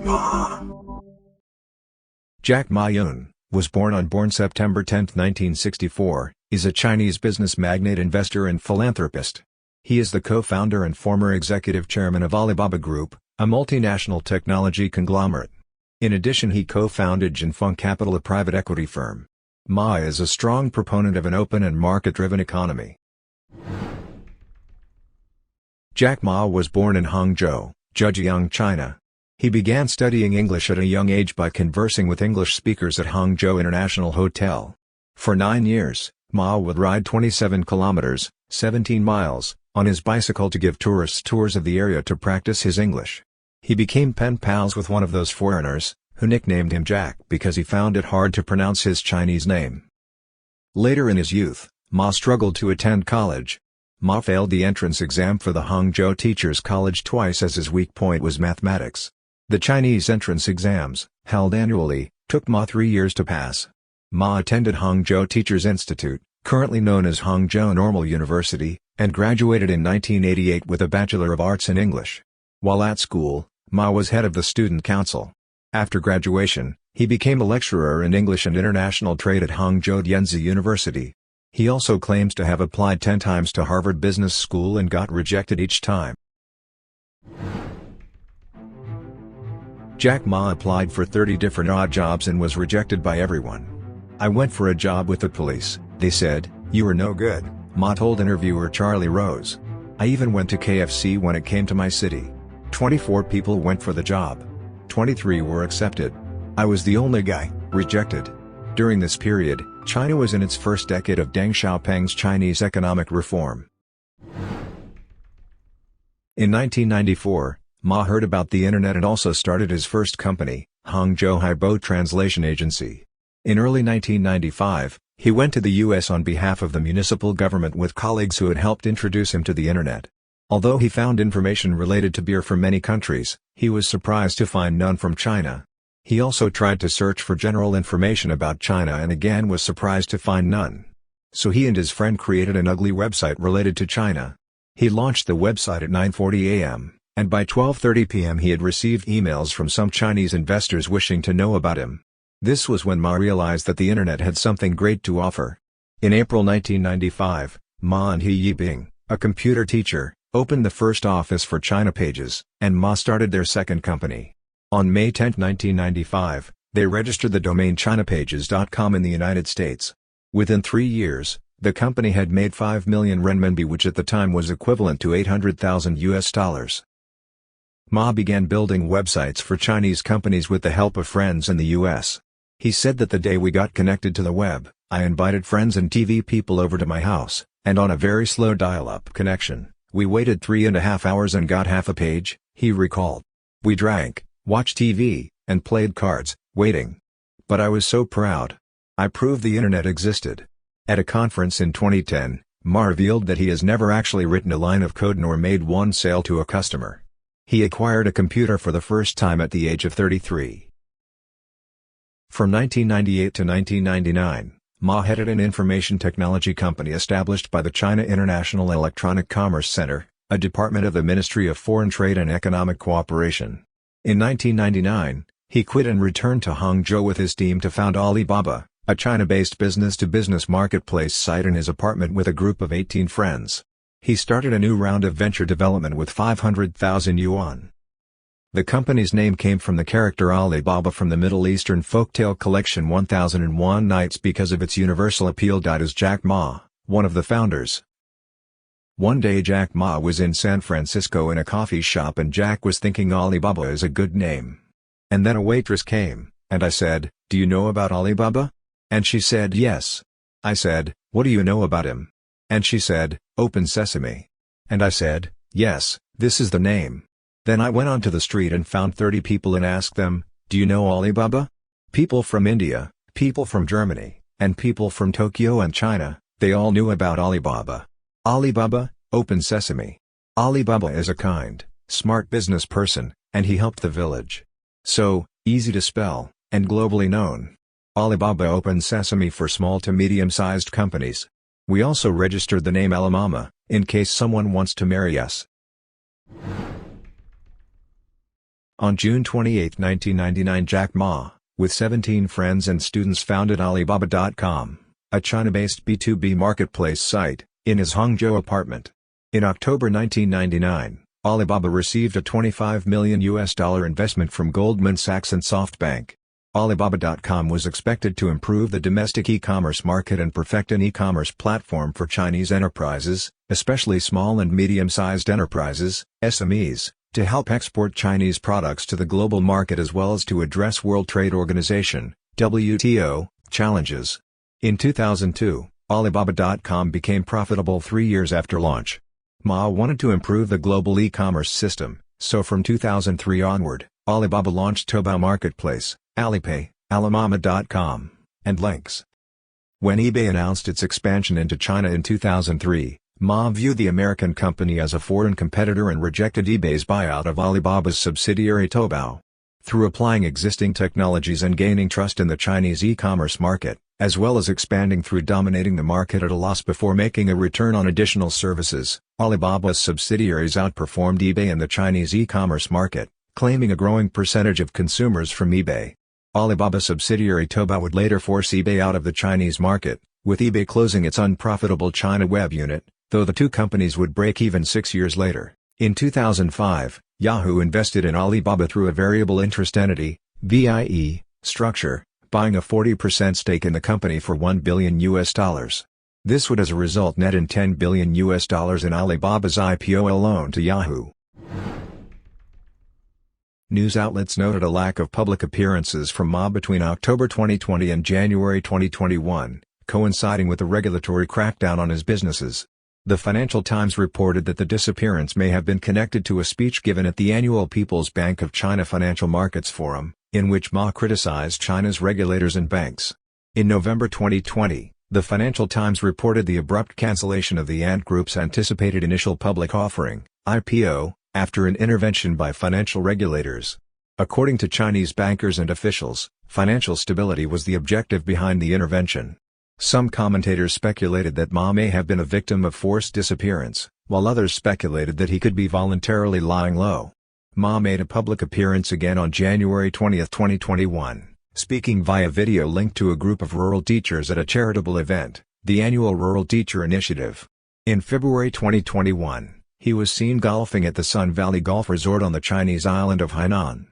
Ma. Jack Ma Yun was born September 10, 1964, is a Chinese business magnate, investor and philanthropist. He is the co-founder and former executive chairman of Alibaba Group, a multinational technology conglomerate. In addition, he co-founded Jinfeng Capital, a private equity firm. Ma is a strong proponent of an open and market-driven economy. Jack Ma was born in Hangzhou, Zhejiang, China. He began studying English at a young age by conversing with English speakers at Hangzhou International Hotel. For 9 years, Ma would ride 27 kilometers, 17 miles, on his bicycle to give tourists tours of the area to practice his English. He became pen pals with one of those foreigners, who nicknamed him Jack because he found it hard to pronounce his Chinese name. Later in his youth, Ma struggled to attend college. Ma failed the entrance exam for the Hangzhou Teachers College twice, as his weak point was mathematics. The Chinese entrance exams, held annually, took Ma 3 years to pass. Ma attended Hangzhou Teachers Institute, currently known as Hangzhou Normal University, and graduated in 1988 with a Bachelor of Arts in English. While at school, Ma was head of the student council. After graduation, he became a lecturer in English and International Trade at Hangzhou Yanzi University. He also claims to have applied 10 times to Harvard Business School and got rejected each time. Jack Ma applied for 30 different odd jobs and was rejected by everyone. "I went for a job with the police. They said, 'You are no good,'" Ma told interviewer Charlie Rose. "I even went to KFC when it came to my city. 24 people went for the job. 23 were accepted. I was the only guy rejected." During this period, China was in its first decade of Deng Xiaoping's Chinese economic reform. In 1994, Ma heard about the internet and also started his first company, Hangzhou Haibo Translation Agency. In early 1995, he went to the US on behalf of the municipal government with colleagues who had helped introduce him to the internet. Although he found information related to beer from many countries, he was surprised to find none from China. He also tried to search for general information about China and again was surprised to find none. So he and his friend created an ugly website related to China. He launched the website at 9:40 a.m. and by 12:30 p.m. he had received emails from some Chinese investors wishing to know about him. This was when Ma realized that the internet had something great to offer. In April 1995, Ma and He Yibing, a computer teacher, opened the first office for China Pages, and Ma started their second company. On May 10, 1995, they registered the domain chinapages.com in the United States. Within 3 years, the company had made 5 million renminbi, which at the time was equivalent to $800,000. Ma began building websites for Chinese companies with the help of friends in the US. He said that the day we got connected to the web, I invited friends and TV people over to my house, and on a very slow dial-up connection, we waited 3.5 hours and got half a page, he recalled. "We drank, watched TV, and played cards, waiting. But I was so proud. I proved the internet existed." At a conference in 2010, Ma revealed that he has never actually written a line of code nor made one sale to a customer. He acquired a computer for the first time at the age of 33. From 1998 to 1999, Ma headed an information technology company established by the China International Electronic Commerce Center, a department of the Ministry of Foreign Trade and Economic Cooperation. In 1999, he quit and returned to Hangzhou with his team to found Alibaba, a China-based business-to-business marketplace site, in his apartment with a group of 18 friends. He started a new round of venture development with 500,000 yuan. The company's name came from the character Alibaba from the Middle Eastern folktale collection 1001 Nights because of its universal appeal. As Jack Ma, one of the founders. One day Jack Ma was in San Francisco in a coffee shop and Jack was thinking Alibaba is a good name. And then a waitress came, and I said, "Do you know about Alibaba?" And she said yes. I said, "What do you know about him?" And she said, "Open Sesame." And I said, "Yes, this is the name." Then I went onto the street and found 30 people and asked them, "Do you know Alibaba?" People from India, people from Germany, and people from Tokyo and China, they all knew about Alibaba. Alibaba, Open Sesame. Alibaba is a kind, smart business person, and he helped the village. So, easy to spell, and globally known. Alibaba Open Sesame for small to medium-sized companies. We also registered the name Alamama, in case someone wants to marry us. On June 28, 1999, Jack Ma, with 17 friends and students, founded Alibaba.com, a China-based B2B marketplace site, in his Hangzhou apartment. In October 1999, Alibaba received a $25 million investment from Goldman Sachs and SoftBank. Alibaba.com was expected to improve the domestic e-commerce market and perfect an e-commerce platform for Chinese enterprises, especially small and medium-sized enterprises, SMEs, to help export Chinese products to the global market as well as to address World Trade Organization (WTO) challenges. In 2002, Alibaba.com became profitable 3 years after launch. Ma wanted to improve the global e-commerce system, so from 2003 onward, Alibaba launched Taobao Marketplace, Alipay, Alimama.com, and Links. When eBay announced its expansion into China in 2003, Ma viewed the American company as a foreign competitor and rejected eBay's buyout of Alibaba's subsidiary Taobao. Through applying existing technologies and gaining trust in the Chinese e-commerce market, as well as expanding through dominating the market at a loss before making a return on additional services, Alibaba's subsidiaries outperformed eBay in the Chinese e-commerce market, claiming a growing percentage of consumers from eBay. Alibaba subsidiary Taobao would later force eBay out of the Chinese market, with eBay closing its unprofitable China web unit, though the two companies would break even 6 years later. In 2005, Yahoo invested in Alibaba through a variable interest entity (VIE) structure, buying a 40% stake in the company for $1 billion. This would as a result net in $10 billion in Alibaba's IPO alone to Yahoo. News outlets noted a lack of public appearances from Ma between October 2020 and January 2021, coinciding with the regulatory crackdown on his businesses. The Financial Times reported that the disappearance may have been connected to a speech given at the annual People's Bank of China Financial Markets Forum, in which Ma criticized China's regulators and banks. In November 2020, the Financial Times reported the abrupt cancellation of the Ant Group's anticipated initial public offering, IPO, after an intervention by financial regulators. According to Chinese bankers and officials, financial stability was the objective behind the intervention. Some commentators speculated that Ma may have been a victim of forced disappearance, while others speculated that he could be voluntarily lying low. Ma made a public appearance again on January 20, 2021, speaking via video linked to a group of rural teachers at a charitable event, the annual Rural Teacher Initiative. In February 2021, he was seen golfing at the Sun Valley Golf Resort on the Chinese island of Hainan.